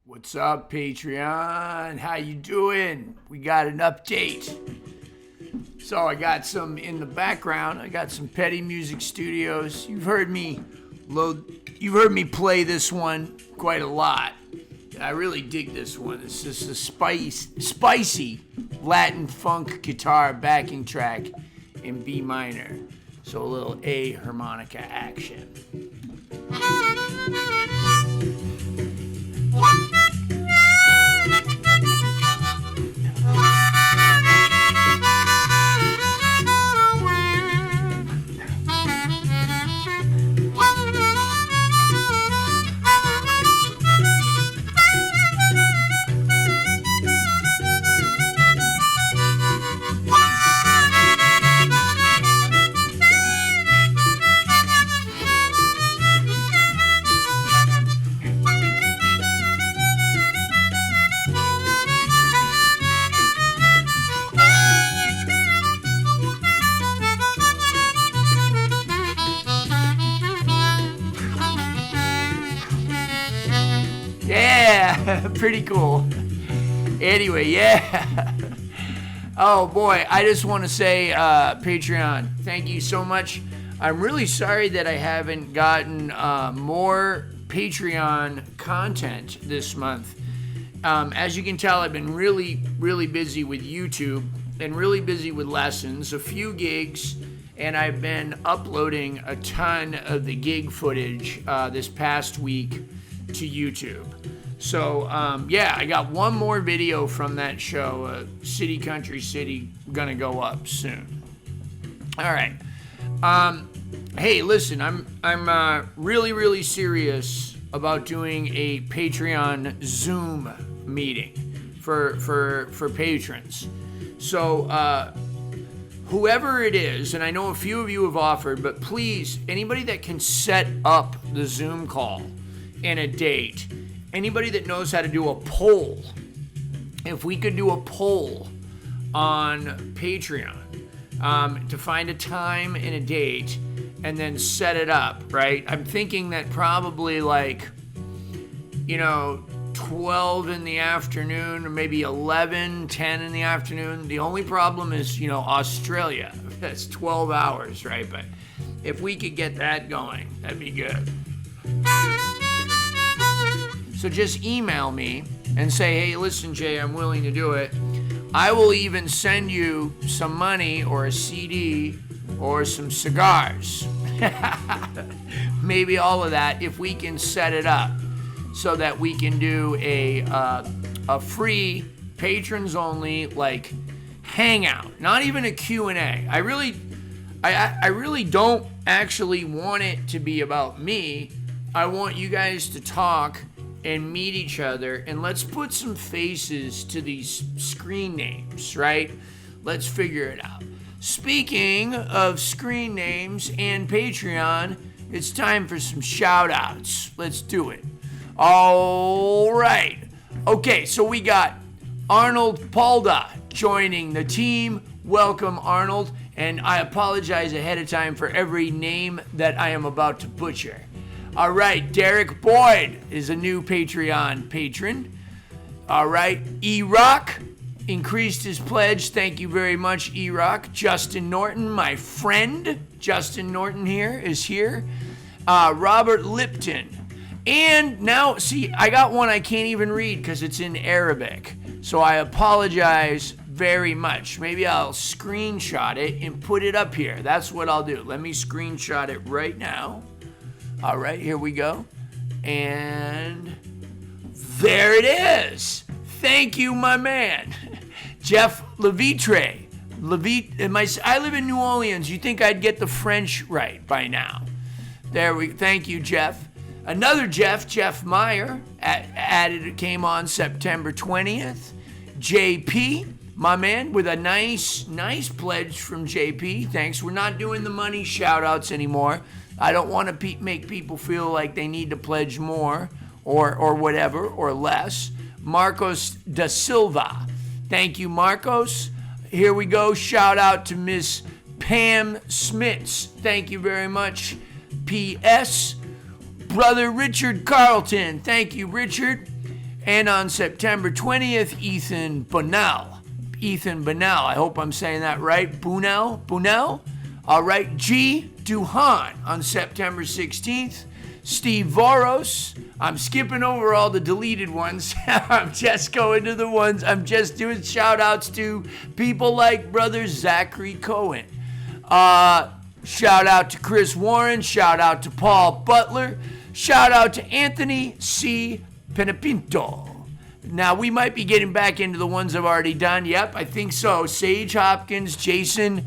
What's up, Patreon? How you doing? We got an update. So I got some in the background. I got some Petty Music Studios. You've heard me play this one quite a lot. I really dig this one. It's just a spicy Latin funk guitar backing track in B minor. So a little A harmonica action. Yeah, pretty cool. Anyway, yeah. Oh boy, I just want to say, Patreon, thank you so much. I'm really sorry that I haven't gotten more Patreon content this month. As you can tell, I've been really, really busy with YouTube and really busy with lessons, a few gigs, and I've been uploading a ton of the gig footage this past week to YouTube. So, yeah, I got one more video from that show, City Country City, gonna go up soon. All right. Hey, listen, I'm really, really serious about doing a Patreon Zoom meeting for patrons. So, whoever it is, and I know a few of you have offered, but please, anybody that can set up the Zoom call and a date, anybody that knows how to do a poll, if we could do a poll on Patreon to find a time and a date and then set it up, right? I'm thinking that probably 12 in the afternoon or maybe 11, 10 in the afternoon. The only problem is, Australia. That's 12 hours, right? But if we could get that going, that'd be good. So just email me and say, hey, listen, Jay, I'm willing to do it. I will even send you some money or a CD or some cigars. Maybe all of that if we can set it up so that we can do a free patrons only hangout, not even a Q&A. I really don't actually want it to be about me. I want you guys to talk and meet each other, and let's put some faces to these screen names, right? Let's figure it out. Speaking of screen names and Patreon, it's time for some shout outs. Let's do it. All right. Okay, so we got Arnold Palda joining the team. Welcome, Arnold. And I apologize ahead of time for every name that I am about to butcher. All right, Derek Boyd is a new Patreon patron. All right, E-Rock increased his pledge. Thank you very much, E-Rock. Justin Norton, my friend. Justin Norton is here. Robert Lipton. And now, see, I got one I can't even read because it's in Arabic. So I apologize very much. Maybe I'll screenshot it and put it up here. That's what I'll do. Let me screenshot it right now. All right, here we go. And there it is. Thank you, my man. Jeff Levitre. I live in New Orleans. You think I'd get the French right by now. Thank you, Jeff. Another Jeff Meyer, came on September 20th. JP, my man, with a nice pledge from JP. Thanks. We're not doing the money shout-outs anymore. I don't want to make people feel like they need to pledge more or whatever or less. Marcos da Silva. Thank you, Marcos. Here we go. Shout out to Miss Pam Smits. Thank you very much. P.S. Brother Richard Carlton. Thank you, Richard. And on September 20th, Ethan Bunnell. I hope I'm saying that right. Bunnell. All right. G. Duhan on September 16th. Steve Voros. I'm skipping over all the deleted ones. I'm just going to the ones. I'm just doing shout outs to people like brother Zachary Cohen. Shout out to Chris Warren. Shout out to Paul Butler. Shout out to Anthony C. Penapinto. Now, we might be getting back into the ones I've already done. Yep, I think so. Sage Hopkins, Jason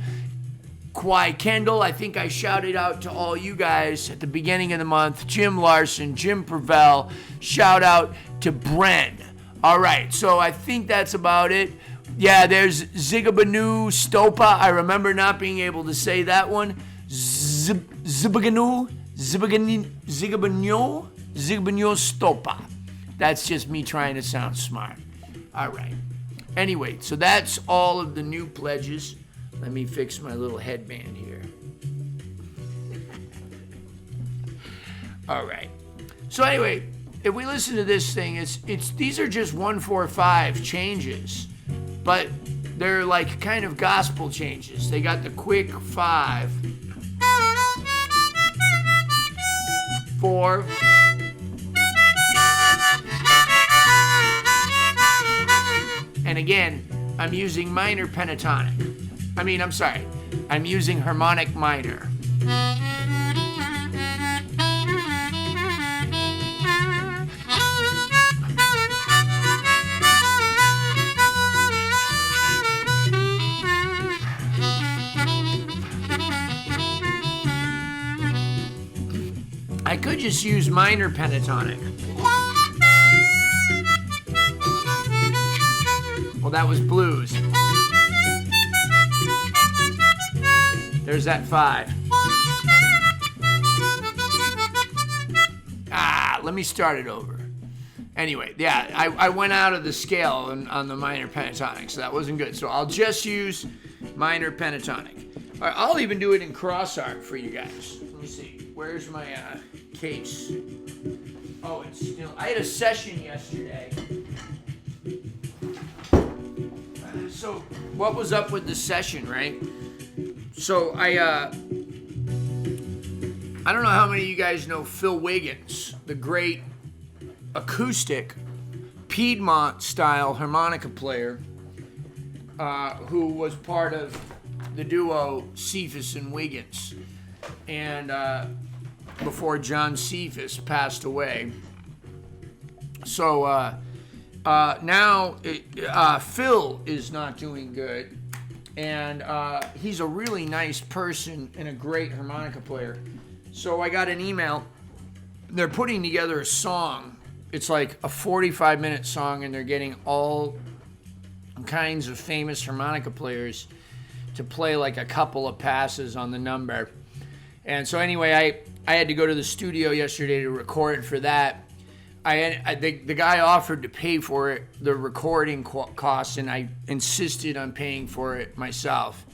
Kwai Kendall. I think I shouted out to all you guys at the beginning of the month. Jim Larson, Jim Pervell. Shout out to Bren. All right, so I think that's about it. Yeah, there's Zigabanu Stopa. I remember not being able to say that one. Zigabanu Stopa. That's just me trying to sound smart. All right. Anyway, so that's all of the new pledges. Let me fix my little headband here. All right. So anyway, if we listen to this thing, it's these are just 1-4-5 changes, but they're like kind of gospel changes. They got the quick 5, 4, and again, I'm using minor pentatonic. I'm using harmonic minor. I could just use minor pentatonic. Well, that was blues. There's that 5. Let me start it over. Anyway, yeah, I went out of the scale on the minor pentatonic, so that wasn't good. So I'll just use minor pentatonic. All right, I'll even do it in cross harp for you guys. Let me see. Where's my case? Oh, it's still... I had a session yesterday. So what was up with the session, right? So I don't know how many of you guys know Phil Wiggins, the great acoustic Piedmont-style harmonica player who was part of the duo Cephas and Wiggins. And before John Cephas passed away. So now Phil is not doing good. And he's a really nice person and a great harmonica player. So I got an email. They're putting together a song. It's like a 45-minute song, and they're getting all kinds of famous harmonica players to play like a couple of passes on the number. And so anyway, I had to go to the studio yesterday to record for that. The guy offered to pay for it, the recording costs, and I insisted on paying for it myself.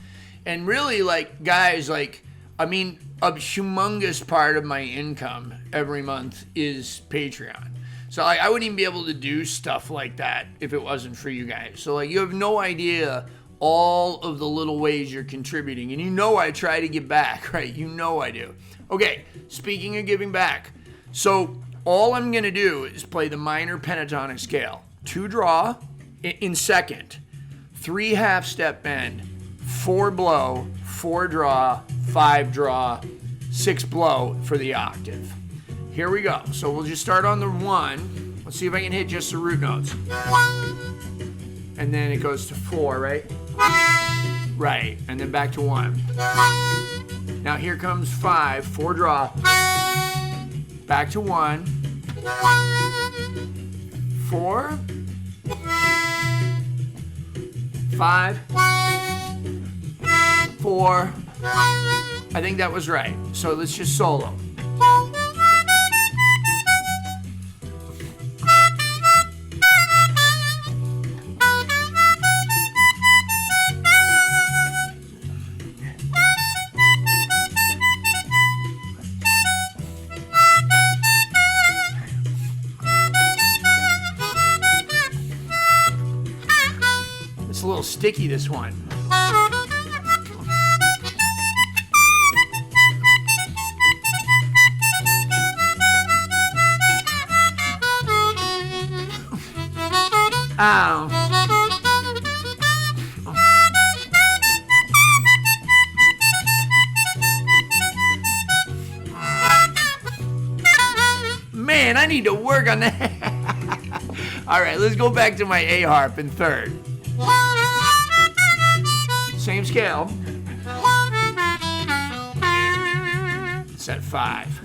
And really, like, guys, like, I mean, a humongous part of my income every month is Patreon. So I wouldn't even be able to do stuff like that if it wasn't for you guys. So, like, you have no idea all of the little ways you're contributing. And you know I try to give back, right? You know I do. Okay, speaking of giving back. So all I'm going to do is play the minor pentatonic scale. 2 draw in second, 3 half step bend, 4 blow, 4 draw, 5 draw, 6 blow for the octave. Here we go. So we'll just start on the 1. Let's see if I can hit just the root notes. And then it goes to 4, right? Right. And then back to 1. Now here comes 5, 4 draw. Back to 1. 4. 5. 4. I think that was right. So let's just solo. little sticky, this one. Ow. Man, I need to work on that. All right, let's go back to my A harp in third. Same scale. It's at 5.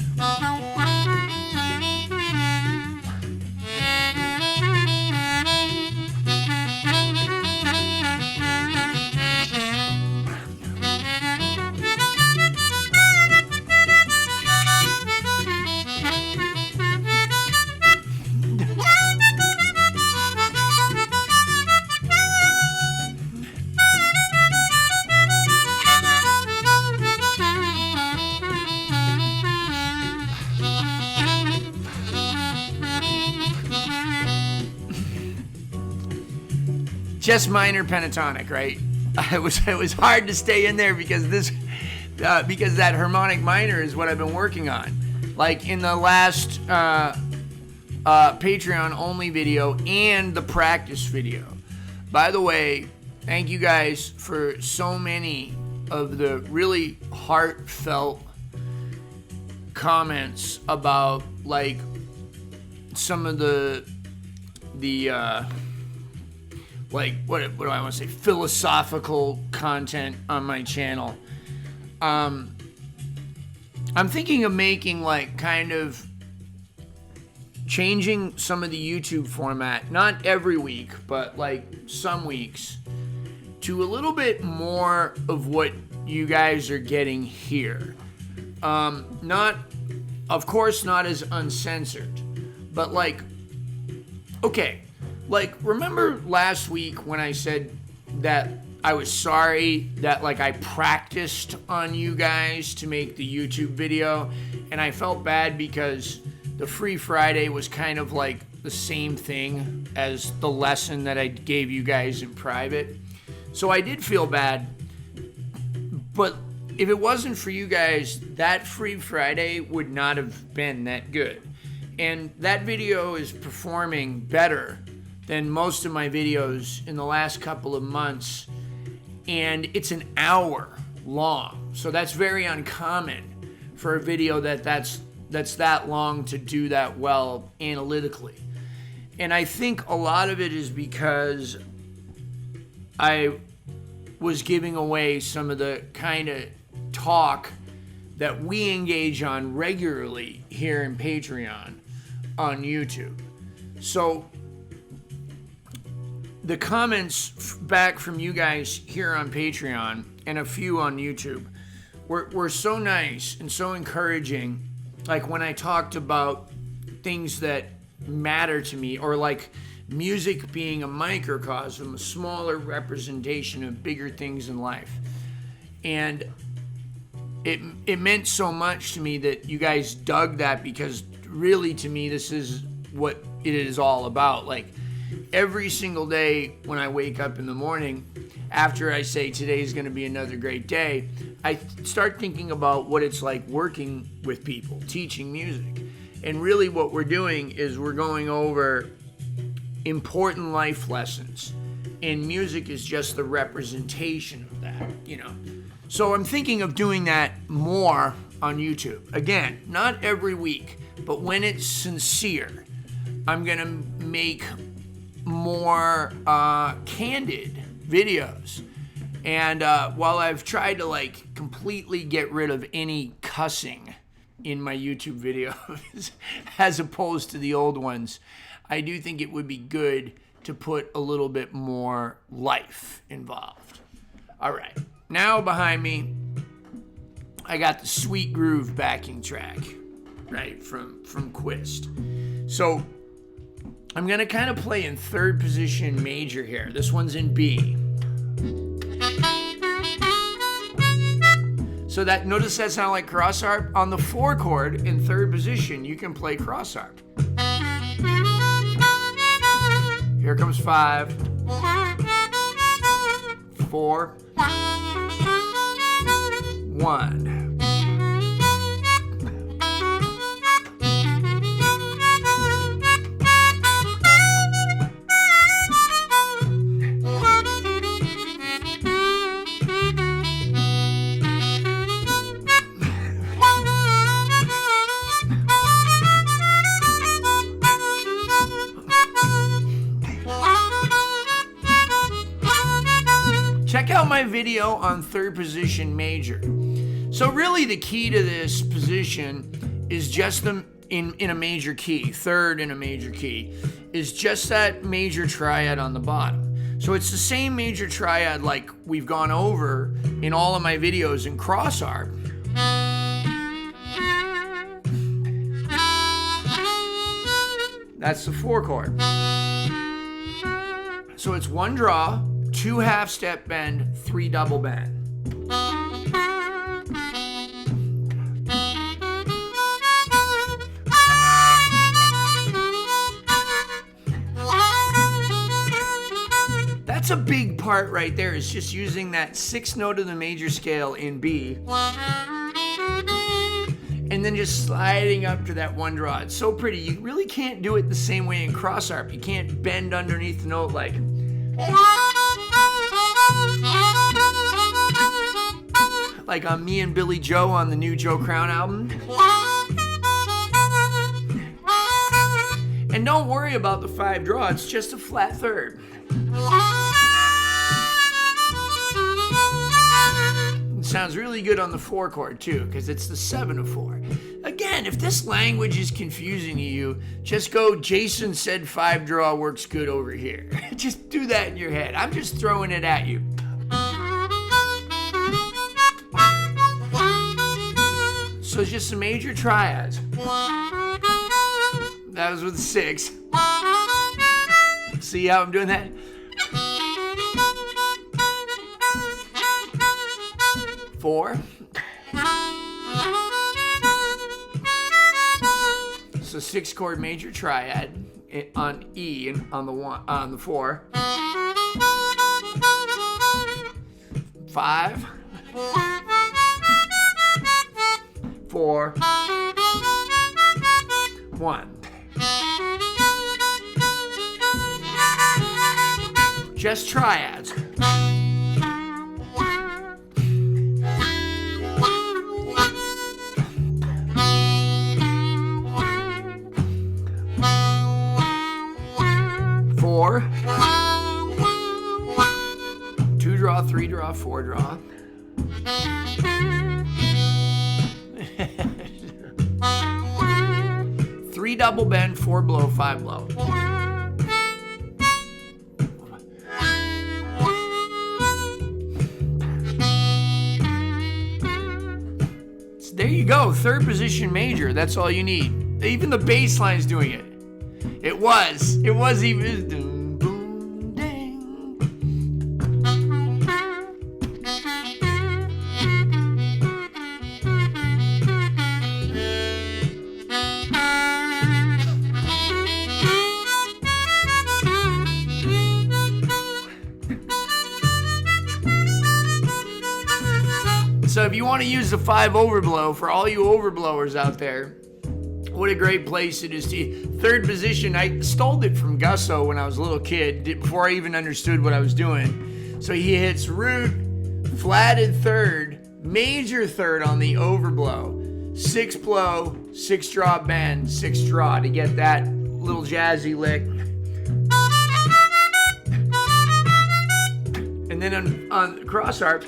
Just minor pentatonic, right? It was hard to stay in there because that harmonic minor is what I've been working on. Like in the last Patreon only video and the practice video. By the way, thank you guys for so many of the really heartfelt comments about like some of the like what do I want to say, philosophical content on my channel. I'm thinking of making like kind of changing some of the YouTube format, not every week, but like some weeks, to a little bit more of what you guys are getting here. Not, of course, not as uncensored, but like, okay. Like, remember last week when I said that I was sorry that, like, I practiced on you guys to make the YouTube video, and I felt bad because the Free Friday was kind of like the same thing as the lesson that I gave you guys in private. So I did feel bad, but if it wasn't for you guys, that Free Friday would not have been that good. And that video is performing better than most of my videos in the last couple of months, and it's an hour long. So that's very uncommon for a video that's that long to do that well analytically. And I think a lot of it is because I was giving away some of the kind of talk that we engage on regularly here in Patreon on YouTube. So the comments back from you guys here on Patreon and a few on YouTube were so nice and so encouraging. Like when I talked about things that matter to me, or like music being a microcosm, a smaller representation of bigger things in life. And it meant so much to me that you guys dug that, because really to me this is what it is all about. Like every single day when I wake up in the morning, after I say today's going to be another great day, I start thinking about what it's like working with people, teaching music. And really what we're doing is we're going over important life lessons. And music is just the representation of that, you know. So I'm thinking of doing that more on YouTube. Again, not every week, but when it's sincere, I'm going to make more candid videos. And while I've tried to like completely get rid of any cussing in my YouTube videos as opposed to the old ones, I do think it would be good to put a little bit more life involved. All right, now behind me, I got the Sweet Groove backing track, right, from Quist. So I'm gonna kind of play in third position major here. This one's in B. So that, notice that sound like cross harp? On the 4 chord in third position, you can play cross harp. Here comes 5. 4, 1. Check out my video on third position major. So really the key to this position is just in a major key, third in a major key, is just that major triad on the bottom. So it's the same major triad like we've gone over in all of my videos in cross harp. That's the 4 chord. So it's 1 draw, 2 half step bend, 3 double bend. That's a big part right there, is just using that 6th note of the major scale in B. And then just sliding up to that 1 draw. It's so pretty. You really can't do it the same way in cross harp. You can't bend underneath the note like on Me and Billy Joe on the new Joe Crown album. And don't worry about the 5 draw, it's just a flat third. It sounds really good on the 4 chord too, because it's the 7 of 4. Again, if this language is confusing to you, just go, Jason said 5 draw works good over here. Just do that in your head. I'm just throwing it at you. So it's just some major triads. That was with the 6. See how I'm doing that? Four. So 6 chord major triad on E and on the 4. 5. 4. 1. Just triads. Four. 2 draw, 3 draw, 4 draw. Three double bend, 4 blow, 5 blow. So there you go, third position major. That's all you need. Even the bass line's doing it. It was even boom, boom, dang. So if you want to use the 5 overblow, for all you overblowers out there, what a great place it is to third position. I stole it from Gusso when I was a little kid, before I even understood what I was doing. So he hits root, flatted third, major third on the overblow, 6 blow, 6 draw bend, 6 draw to get that little jazzy lick. And then on cross harp,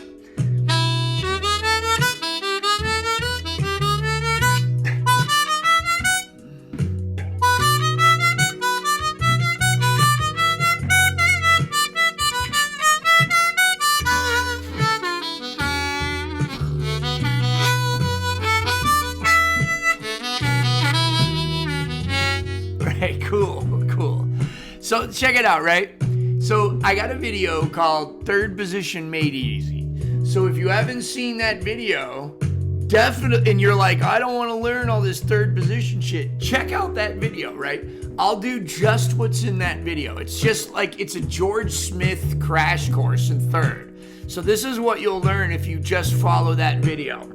cool. So check it out, right? So I got a video called Third Position Made Easy. So if you haven't seen that video, definitely, and you're like, I don't want to learn all this third position shit, check out that video, right? I'll do just what's in that video. It's just like, it's a George Smith crash course in third. So this is what you'll learn if you just follow that video.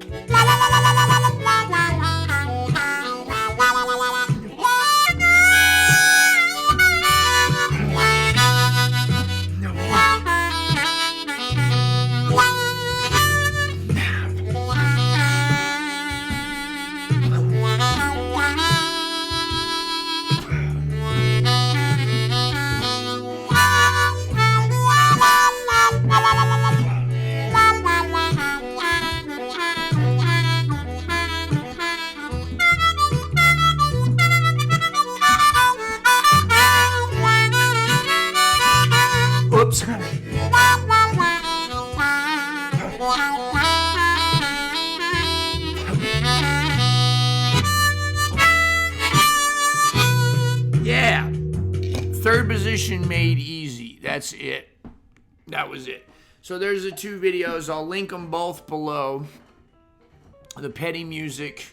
Oops. Yeah. Third position made easy. That's it. That was it. So there's the two videos. I'll link them both below. The Petty Music,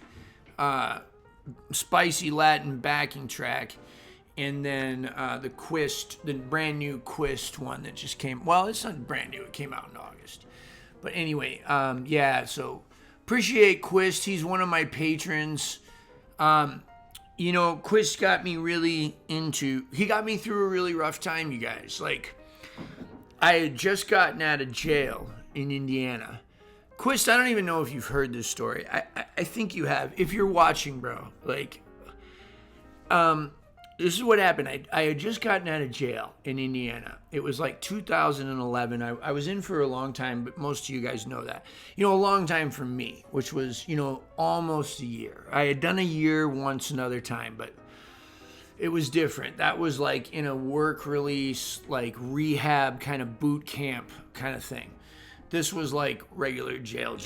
spicy Latin backing track. And then the Quist, the brand new Quist one that just came. Well, it's not brand new. It came out in August. But anyway, yeah, so appreciate Quist. He's one of my patrons. You know, Quist got me really he got me through a really rough time, you guys. Like, I had just gotten out of jail in Indiana. Quist, I don't even know if you've heard this story. I think you have. If you're watching, bro, like, this is what happened. I had just gotten out of jail in Indiana. It was like 2011. I was in for a long time, but most of you guys know that. You know, a long time for me, which was, you know, almost a year. I had done a year once another time, but it was different. That was like in a work release, like rehab kind of boot camp kind of thing. This was like regular jail.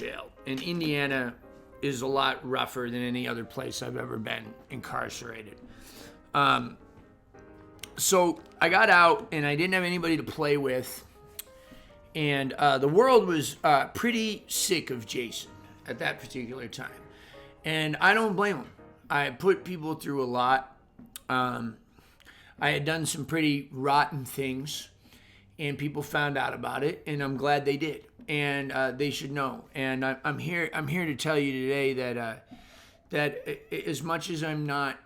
And Indiana is a lot rougher than any other place I've ever been incarcerated. So I got out and I didn't have anybody to play with. And the world was pretty sick of Jason at that particular time. And I don't blame him. I put people through a lot. I had done some pretty rotten things. And people found out about it. And I'm glad they did. And they should know. And I'm here to tell you today that as much as I'm not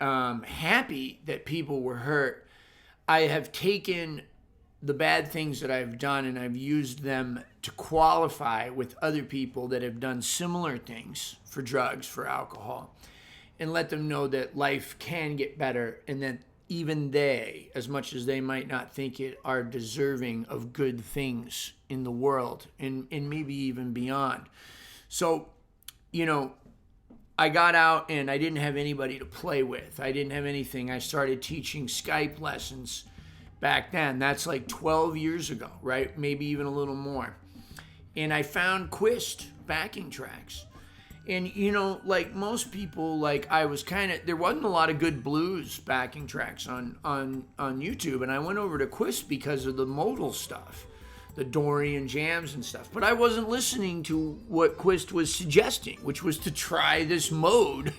happy that people were hurt, I have taken the bad things that I've done and I've used them to qualify with other people that have done similar things for drugs, for alcohol, and let them know that life can get better and that even they, as much as they might not think it, are deserving of good things in the world and maybe even beyond. So, you know, I got out and I didn't have anybody to play with. I didn't have anything. I started teaching Skype lessons back then. That's like 12 years ago, right? Maybe even a little more. And I found Quist backing tracks. And, you know, like most people, like I was there wasn't a lot of good blues backing tracks on YouTube. And I went over to Quist because of the modal stuff, the Dorian jams and stuff. But I wasn't listening to what Quist was suggesting, which was to try this mode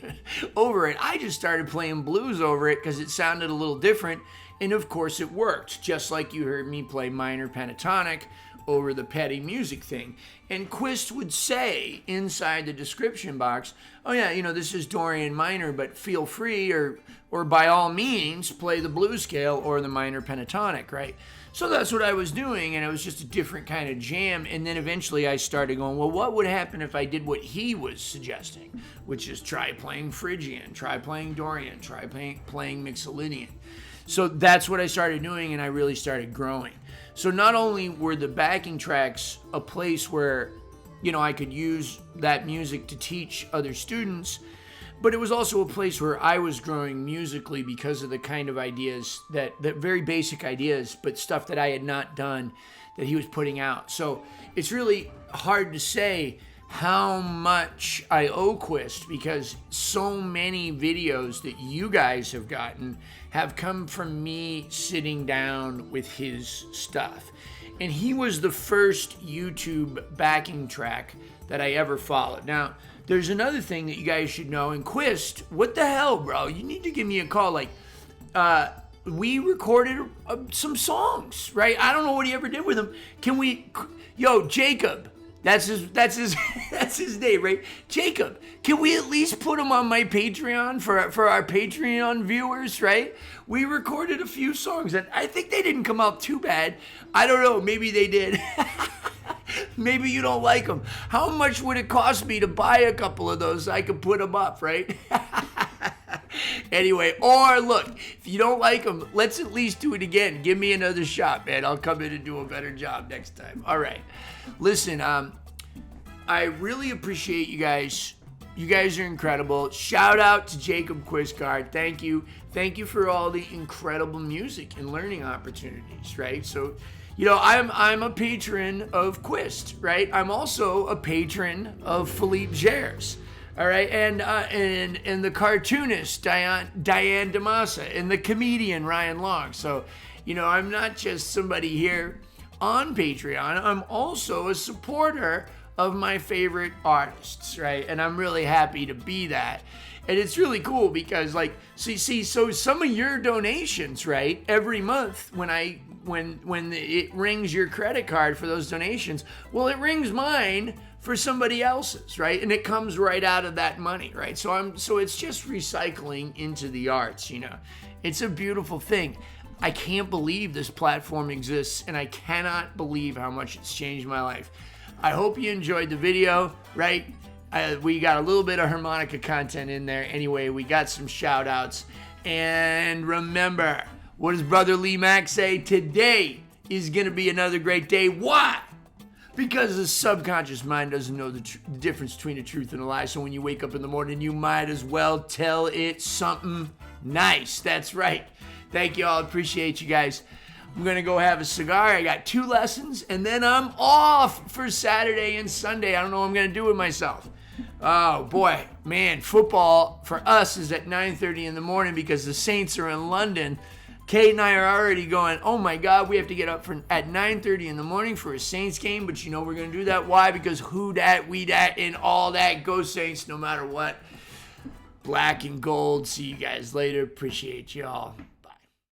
over it. I just started playing blues over it because it sounded a little different. And of course it worked, just like you heard me play minor pentatonic over the Petty Music thing. And Quist would say inside the description box, oh yeah, you know, this is Dorian minor, but feel free or by all means play the blues scale or the minor pentatonic, right? So that's what I was doing, and it was just a different kind of jam. And then eventually I started going, well, what would happen if I did what he was suggesting, which is try playing Phrygian, try playing Dorian, try playing Mixolydian. So that's what I started doing, and I really started growing. So not only were the backing tracks a place where, you know, I could use that music to teach other students, but it was also a place where I was growing musically because of the kind of ideas that very basic ideas, but stuff that I had not done that he was putting out. So it's really hard to say how much I owe Quist because so many videos that you guys have gotten have come from me sitting down with his stuff. And he was the first YouTube backing track that I ever followed. Now, there's another thing that you guys should know. And Quist, what the hell, bro? You need to give me a call. Like, we recorded some songs, right? I don't know what he ever did with them. Can we, Jacob, that's his that's his name, right? Jacob, can we at least put him on my Patreon for our Patreon viewers, right? We recorded a few songs, and I think they didn't come out too bad. I don't know, maybe they did. Maybe you don't like them. How much would it cost me to buy a couple of those so I could put them up, right? Anyway, or look, if you don't like them, let's at least do it again. Give me another shot, man. I'll come in and do a better job next time. All right. Listen, I really appreciate you guys. You guys are incredible. Shout out to Jacob Quiscard. Thank you. Thank you for all the incredible music and learning opportunities, right? So, I'm a patron of Quist, right? I'm also a patron of Philippe Gers. All right, and the cartoonist Diane DeMassa and the comedian Ryan Long. So, I'm not just somebody here on Patreon. I'm also a supporter of my favorite artists, right? And I'm really happy to be that. And it's really cool because, so some of your donations, right, every month when it rings your credit card for those donations, well, it rings mine for somebody else's, right? And it comes right out of that money, right? So it's just recycling into the arts, It's a beautiful thing. I can't believe this platform exists, and I cannot believe how much it's changed my life. I hope you enjoyed the video, right? We got a little bit of harmonica content in there. Anyway, we got some shout outs. And remember, what does Brother Lee Mack say? Today is going to be another great day. Why? Because the subconscious mind doesn't know the difference between a truth and a lie. So when you wake up in the morning, you might as well tell it something nice. That's right. Thank you all. Appreciate you guys. I'm going to go have a cigar. I got 2 lessons, and then I'm off for Saturday and Sunday. I don't know what I'm going to do with myself. Oh, boy. Man, football for us is at 9:30 in the morning because the Saints are in London. Kate and I are already going, oh my God, we have to get up at 9:30 in the morning for a Saints game, but we're going to do that. Why? Because who dat, we dat, and all that. Go Saints no matter what. Black and gold. See you guys later. Appreciate y'all.